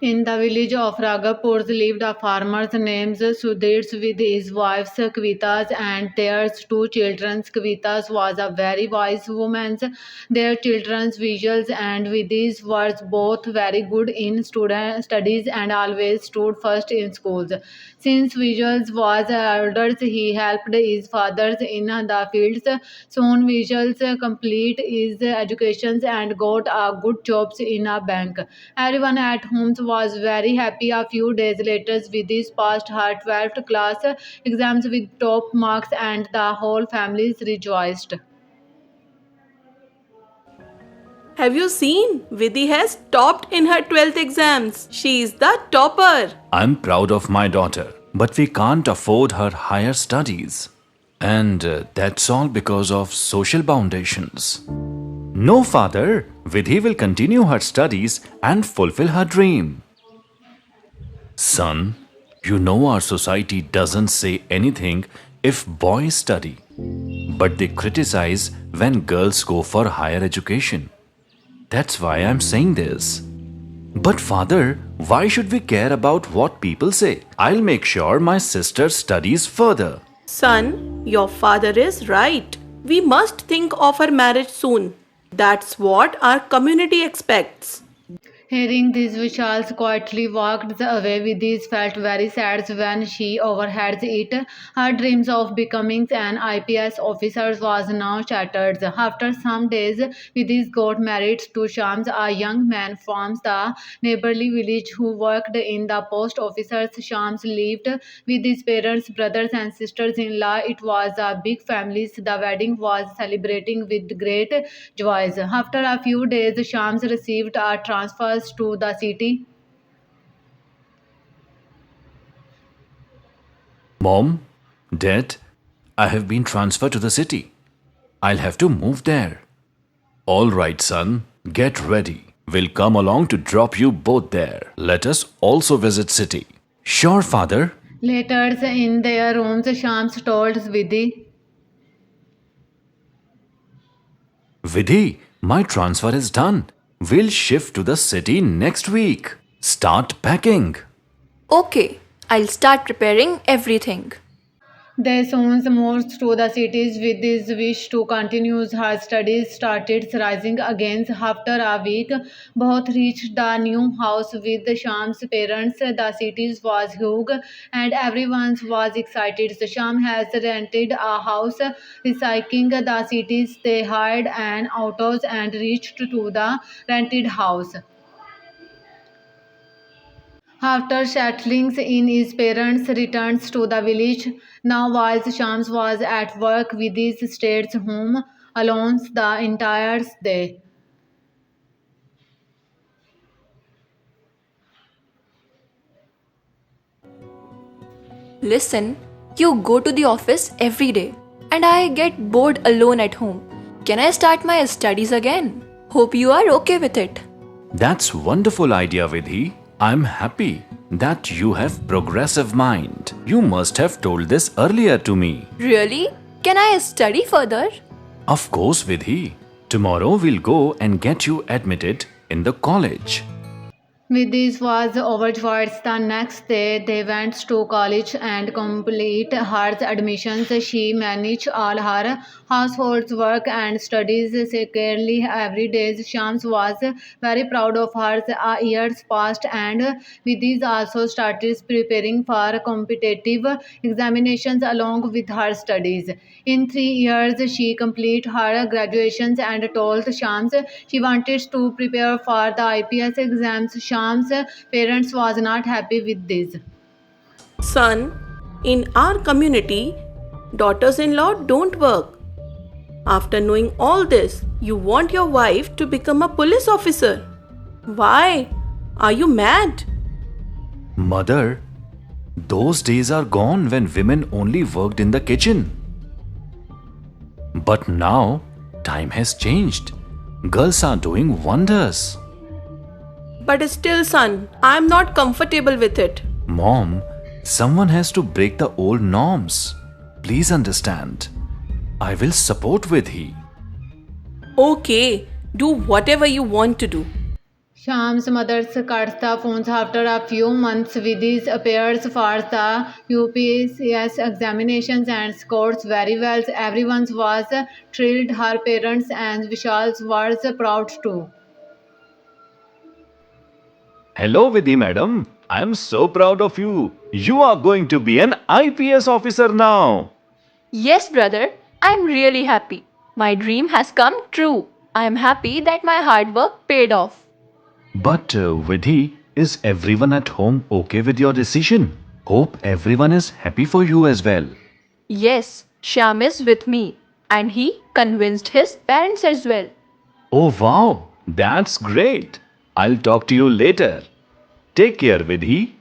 In the village of Ragapur lived a farmer named Sudhir with his wives Kavitas and their two children. Kavitas was a very wise woman. Their children's visuals and Vidis were both very good in studies and always stood first in schools. Since Visuals was elder, he helped his father in the fields. Soon Visuals complete his education and got a good jobs in a bank. Everyone at home was very happy. A few days later, Vidhi passed her 12th class exams with top marks, and the whole family rejoiced. Have you seen? Vidhi has topped in her 12th exams. She is the topper. I'm proud of my daughter, but we can't afford her higher studies. And that's all because of social foundations. No, father, Vidhi will continue her studies and fulfill her dream. Son, you know our society doesn't say anything if boys study, but they criticize when girls go for higher education. That's why I'm saying this. But father, why should we care about what people say? I'll make sure my sister studies further. Son, your father is right. We must think of her marriage soon. That's what our community expects. Hearing this, Vishal quietly walked away. Vidhi felt very sad when she overheard it. Her dreams of becoming an IPS officer was now shattered. After some days, Vidhi got married to Shams, a young man from the neighborly village who worked in the post office. Shams lived with his parents, brothers, and sisters-in-law. It was a big family. The wedding was celebrating with great joys. After a few days, Shams received a transfer to the city. Mom, Dad, I have been transferred to the city. I'll have to move there. All right, son, get ready. We'll come along to drop you both there. Let us also visit city. Sure, father. Later, in their rooms, Shams told Vidhi, Vidhi, my transfer is done. We'll shift to the city next week. Start packing. Okay, I'll start preparing everything. they soon moved to the cities with this wish to continue her studies started rising again. After a week, both reached the new house with Sham's parents. The cities was huge and everyone was excited. Sham has rented a house, recycling the cities. They hired an autos and reached to the rented house. After settling in, his parents returned to the village. Now, while Shams was at work with his stayed home alone the entire day. Listen, you go to the office every day, and I get bored alone at home. Can I start my studies again? Hope you are okay with it. That's wonderful idea, Vidhi. I'm happy that you have progressive mind. You must have told this earlier to me. Really? Can I study further? Of course, Vidhi. Tomorrow we'll go and get you admitted in the college. With this was overjoyed. The next day, they went to college and complete her admissions. She managed all her household work and studies securely every day. Shams was very proud of her. Years passed, and Vidhi also started preparing for competitive examinations along with her studies. In 3 years, she completed her graduations and told Shams she wanted to prepare for the IPS exams. Sham's parents was not happy with this. Son, in our community, daughters in law don't work. After knowing all this, you want your wife to become a police officer. Why? Are you mad? Mother, those days are gone when women only worked in the kitchen. But now, time has changed. Girls are doing wonders. But still, son, I'm not comfortable with it. Mom, someone has to break the old norms. Please understand. I will support Vidhi. Okay, do whatever you want to do. Sham's mother cuts the phones after a few months. Vidhi appears for the UPSC examinations and scores very well. Everyone was thrilled. Her parents and Vishal was proud too. Hello, Vidhi madam. I am so proud of you. You are going to be an IPS officer now. Yes, brother, I'm really happy. My dream has come true. I am happy that my hard work paid off. But Vidhi, is everyone at home okay with your decision? Hope everyone is happy for you as well. Yes, Shyam is with me, and he convinced his parents as well. Oh wow, that's great. I'll talk to you later. Take care, Vidhi.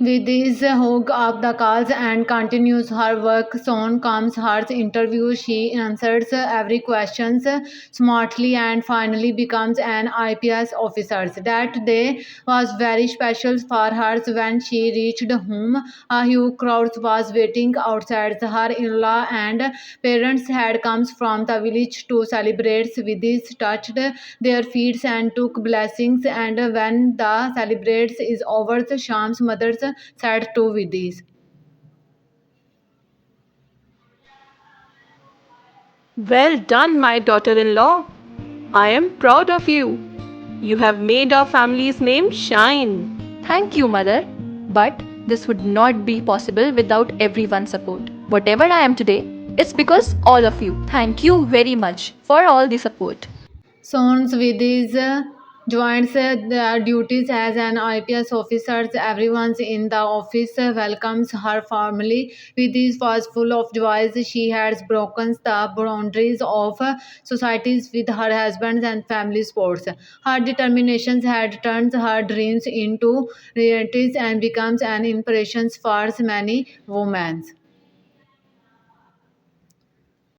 Vidhi's hog up the calls and continues her work. Soon comes her interview. She answers every question smartly and finally becomes an IPS officer. That day was very special for her. When she reached home, a huge crowd was waiting outside. Her in-law and parents had come from the village to celebrate. Vidhi touched their feet and took blessings. And when the celebrations is over, Sham's mother said to Vidhi. Well done, my daughter in law. I am proud of you. You have made our family's name shine. Thank you, mother. But this would not be possible without everyone's support. Whatever I am today, it's because all of you. Thank you very much for all the support. Soon Vidhi joins the duties as an IPS officer. Everyone in the office welcomes her family. Vidhi was full of joy. She has broken the boundaries of societies with her husband and family sports. Her determination had turned her dreams into realities and becomes an inspiration for many women.